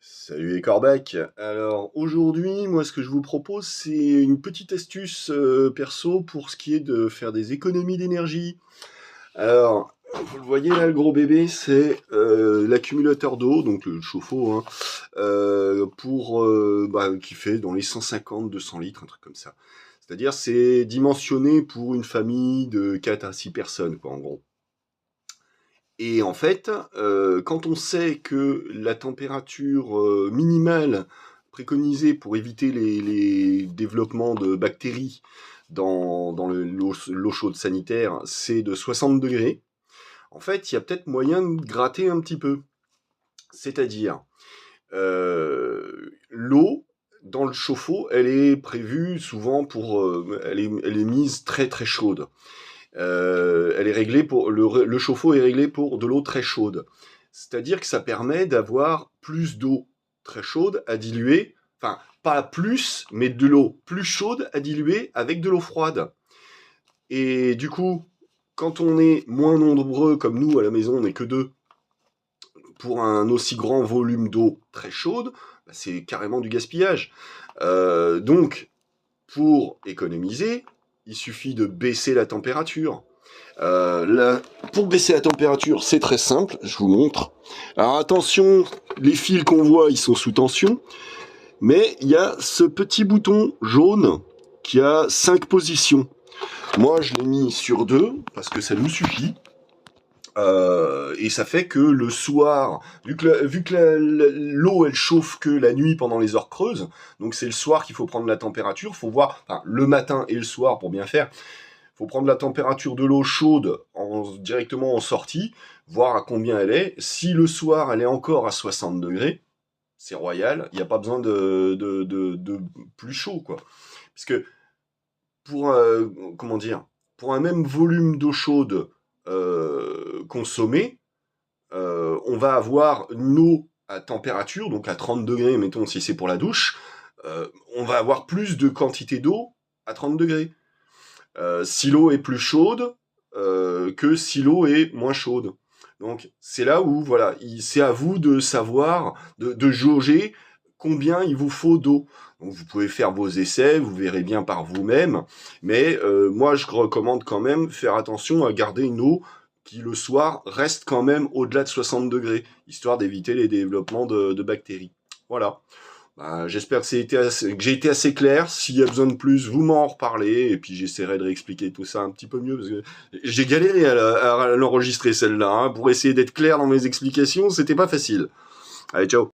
Salut les corbecs. Alors aujourd'hui, moi ce que je vous propose, c'est une petite astuce perso pour ce qui est de faire des économies d'énergie. Alors, vous le voyez là, le gros bébé, c'est l'accumulateur d'eau, donc le chauffe-eau, hein, qui fait dans les 150-200 litres, un truc comme ça. C'est-à-dire c'est dimensionné pour une famille de 4 à 6 personnes, quoi, en gros. Et en fait, quand on sait que la température minimale préconisée pour éviter les développements de bactéries dans l'eau chaude sanitaire, c'est de 60 degrés, en fait, il y a peut-être moyen de gratter un petit peu. C'est-à-dire, l'eau dans le chauffe-eau, elle est prévue souvent elle est mise très très chaude. Elle est réglée pour le chauffe-eau est réglé pour de l'eau très chaude. C'est-à-dire que ça permet d'avoir plus d'eau très chaude à diluer, enfin pas plus, mais de l'eau plus chaude à diluer avec de l'eau froide. Et du coup, quand on est moins nombreux comme nous à la maison, on n'est que deux, pour un aussi grand volume d'eau très chaude, bah, c'est carrément du gaspillage. Donc, pour économiser, il suffit de baisser la température. Pour baisser la température, c'est très simple, je vous montre. Alors attention, les fils qu'on voit, ils sont sous tension, mais il y a ce petit bouton jaune qui a 5 positions. Moi, je l'ai mis sur 2 parce que ça nous suffit. Et ça fait que le soir, vu que l'eau elle chauffe que la nuit pendant les heures creuses, donc c'est le soir qu'il faut prendre la température, faut voir, enfin, le matin et le soir pour bien faire, faut prendre la température de l'eau chaude directement en sortie, voir à combien elle est. Si le soir elle est encore à 60 degrés, c'est royal, il n'y a pas besoin de plus chaud, quoi. Parce que pour, comment dire, pour un même volume d'eau chaude consommée, on va avoir une eau à température, donc à 30 degrés, mettons si c'est pour la douche, on va avoir plus de quantité d'eau à 30 degrés. Si l'eau est plus chaude que si l'eau est moins chaude. Donc c'est là où voilà, c'est à vous de savoir, de jauger combien il vous faut d'eau. Donc vous pouvez faire vos essais, vous verrez bien par vous-même, mais moi je recommande quand même faire attention à garder une eau qui le soir reste quand même au-delà de 60 degrés, histoire d'éviter les développements de bactéries. Voilà. Bah, j'espère que que j'ai été assez clair. S'il y a besoin de plus, vous m'en reparlez, et puis j'essaierai de réexpliquer tout ça un petit peu mieux, parce que j'ai galéré à l'enregistrer celle-là, hein, pour essayer d'être clair dans mes explications, c'était pas facile. Allez, ciao.